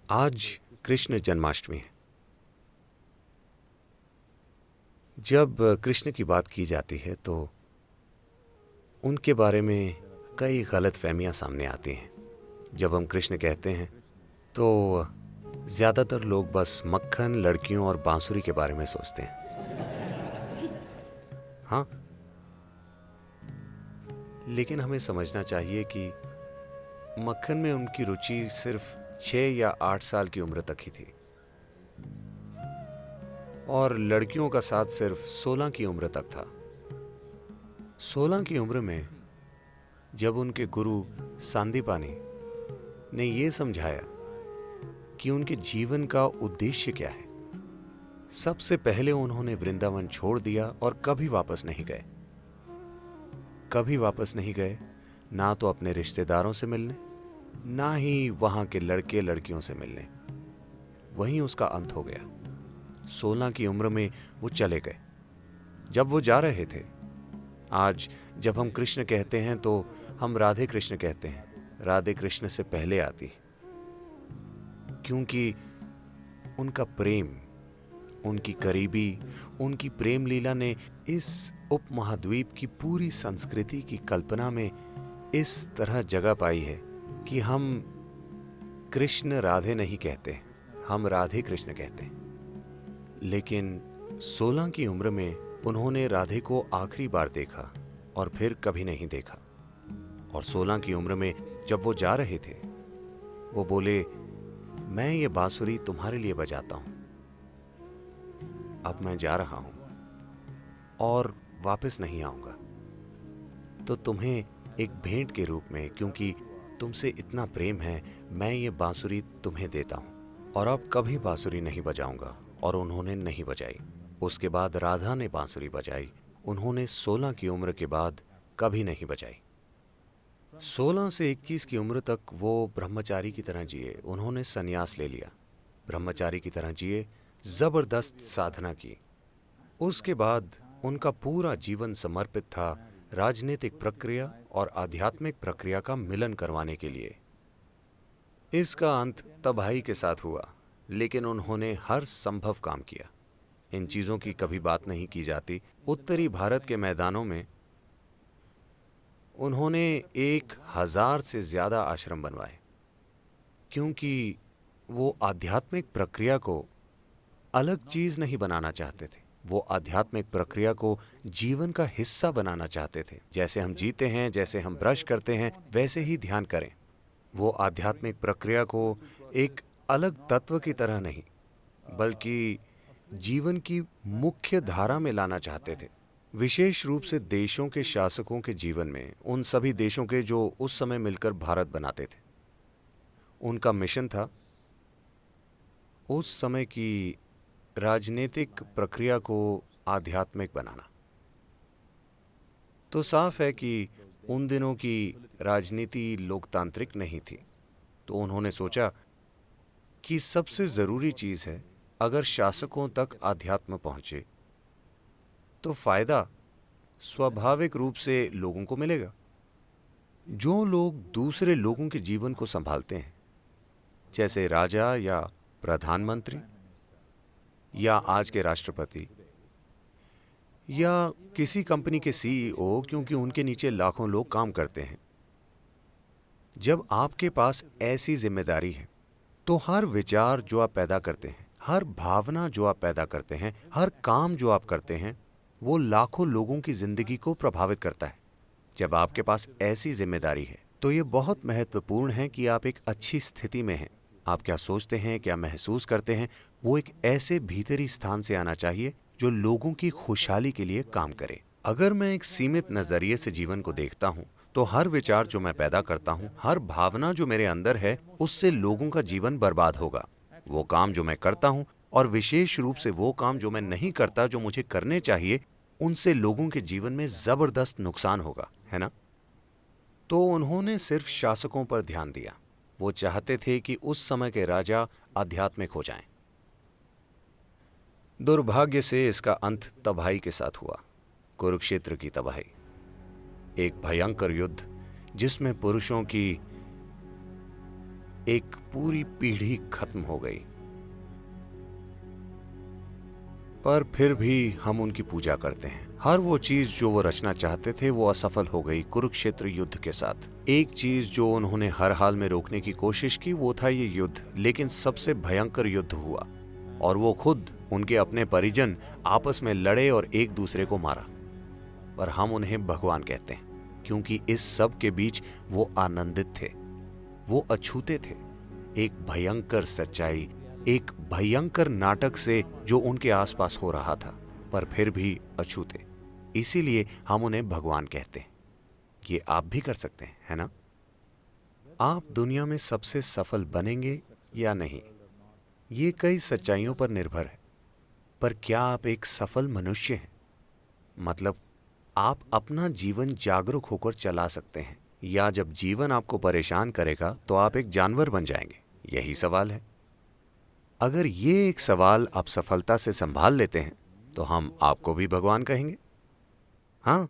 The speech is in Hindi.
आज कृष्ण जन्माष्टमी है। जब कृष्ण की बात की जाती है तो उनके बारे में कई गलतफहमियां सामने आती हैं। जब हम कृष्ण कहते हैं तो ज़्यादातर लोग बस मक्खन, लड़कियों और बांसुरी के बारे में सोचते हैं। हाँ, लेकिन हमें समझना चाहिए कि मक्खन में उनकी रुचि सिर्फ 6 या 8 साल की उम्र तक ही थी और लड़कियों का साथ सिर्फ 16 की उम्र तक था। 16 की उम्र में जब उनके गुरु सांदीपानी ने ये समझाया कि उनके जीवन का उद्देश्य क्या है, सबसे पहले उन्होंने वृंदावन छोड़ दिया और कभी वापस नहीं गए। कभी वापस नहीं गए, ना तो अपने रिश्तेदारों से मिलने, ना ही वहां के लड़के लड़कियों से मिलने। वहीं उसका अंत हो गया। 16 की उम्र में वो चले गए। जब वो जा रहे थे, आज जब हम कृष्ण कहते हैं तो हम राधे कृष्ण कहते हैं। राधे कृष्ण से पहले आती, क्योंकि उनका प्रेम, उनकी करीबी, उनकी प्रेम लीला ने इस उपमहाद्वीप की पूरी संस्कृति की कल्पना में इस तरह जगह पाई है कि हम कृष्ण राधे नहीं कहते, हम राधे कृष्ण कहते हैं। लेकिन 16 की उम्र में उन्होंने राधे को आखिरी बार देखा और फिर कभी नहीं देखा। और 16 की उम्र में जब वो जा रहे थे, वो बोले, मैं ये बांसुरी तुम्हारे लिए बजाता हूं, अब मैं जा रहा हूं और वापस नहीं आऊंगा। तो तुम्हें एक भेंट के रूप में, क्योंकि तुमसे इतना प्रेम है, मैं ये बांसुरी तुम्हें देता हूं और अब कभी बांसुरी नहीं बजाऊंगा। और उन्होंने नहीं बजाई। उसके बाद राधा ने बांसुरी बजाई। उन्होंने 16 की उम्र के बाद कभी नहीं बजाई। 16 से 21 की उम्र तक वो ब्रह्मचारी की तरह जिए। उन्होंने संन्यास ले लिया, ब्रह्मचारी की तरह जिए, जबरदस्त साधना की। उसके बाद उनका पूरा जीवन समर्पित था राजनीतिक प्रक्रिया और आध्यात्मिक प्रक्रिया का मिलन करवाने के लिए। इसका अंत तबाही के साथ हुआ, लेकिन उन्होंने हर संभव काम किया। इन चीजों की कभी बात नहीं की जाती। उत्तरी भारत के मैदानों में उन्होंने 1000 से ज्यादा आश्रम बनवाए, क्योंकि वो आध्यात्मिक प्रक्रिया को अलग चीज नहीं बनाना चाहते थे। वो आध्यात्मिक प्रक्रिया को जीवन का हिस्सा बनाना चाहते थे। जैसे हम जीते हैं, जैसे हम ब्रश करते हैं, वैसे ही ध्यान करें। वो आध्यात्मिक प्रक्रिया को एक अलग तत्व की तरह नहीं, बल्कि जीवन की मुख्य धारा में लाना चाहते थे। विशेष रूप से देशों के शासकों के जीवन में, उन सभी देशों के जो उस समय मिलकर भारत बनाते थे। उनका मिशन था उस समय की राजनीतिक प्रक्रिया को आध्यात्मिक बनाना। तो साफ है कि उन दिनों की राजनीति लोकतांत्रिक नहीं थी। तो उन्होंने सोचा कि सबसे जरूरी चीज है, अगर शासकों तक आध्यात्म पहुंचे तो फायदा स्वाभाविक रूप से लोगों को मिलेगा। जो लोग दूसरे लोगों के जीवन को संभालते हैं, जैसे राजा या प्रधानमंत्री या आज के राष्ट्रपति या किसी कंपनी के सीईओ, क्योंकि उनके नीचे लाखों लोग काम करते हैं। जब आपके पास ऐसी जिम्मेदारी है तो हर विचार जो आप पैदा करते हैं, हर भावना जो आप पैदा करते हैं, हर काम जो आप करते हैं, वो लाखों लोगों की जिंदगी को प्रभावित करता है। जब आपके पास ऐसी जिम्मेदारी है तो ये बहुत महत्वपूर्ण है कि आप एक अच्छी स्थिति में हैं। आप क्या सोचते हैं, क्या महसूस करते हैं, वो एक ऐसे भीतरी स्थान से आना चाहिए जो लोगों की खुशहाली के लिए काम करे। अगर मैं एक सीमित नजरिए से जीवन को देखता हूं तो हर विचार जो मैं पैदा करता हूं, हर भावना जो मेरे अंदर है, उससे लोगों का जीवन बर्बाद होगा। वो काम जो मैं करता हूं और विशेष रूप से वो काम जो मैं नहीं करता, जो मुझे करने चाहिए, उनसे लोगों के जीवन में जबरदस्त नुकसान होगा, है ना? तो उन्होंने सिर्फ शासकों पर ध्यान दिया। वो चाहते थे कि उस समय के राजा आध्यात्मिक हो जाएं। दुर्भाग्य से इसका अंत तबाही के साथ हुआ, कुरुक्षेत्र की तबाही। एक भयंकर युद्ध जिसमें पुरुषों की एक पूरी पीढ़ी खत्म हो गई। पर फिर भी हम उनकी पूजा करते हैं। हर वो चीज जो वो रचना चाहते थे वो असफल हो गई कुरुक्षेत्र युद्ध के साथ। एक चीज जो उन्होंने हर हाल में रोकने की कोशिश की वो था ये युद्ध, लेकिन सबसे भयंकर युद्ध हुआ और वो खुद, उनके अपने परिजन आपस में लड़े और एक दूसरे को मारा। पर हम उन्हें भगवान कहते हैं क्योंकि इस सब के बीच वो आनंदित थे, वो अछूते थे। एक भयंकर सच्चाई, एक भयंकर नाटक से जो उनके आसपास हो रहा था, पर फिर भी अछूते। इसीलिए हम उन्हें भगवान कहते हैं। ये आप भी कर सकते हैं, है ना? आप दुनिया में सबसे सफल बनेंगे या नहीं, ये कई सच्चाइयों पर निर्भर है। पर क्या आप एक सफल मनुष्य हैं? मतलब आप अपना जीवन जागरूक होकर चला सकते हैं, या जब जीवन आपको परेशान करेगा तो आप एक जानवर बन जाएंगे? यही सवाल है। अगर ये एक सवाल आप सफलता से संभाल लेते हैं तो हम आपको भी भगवान कहेंगे। हाँ,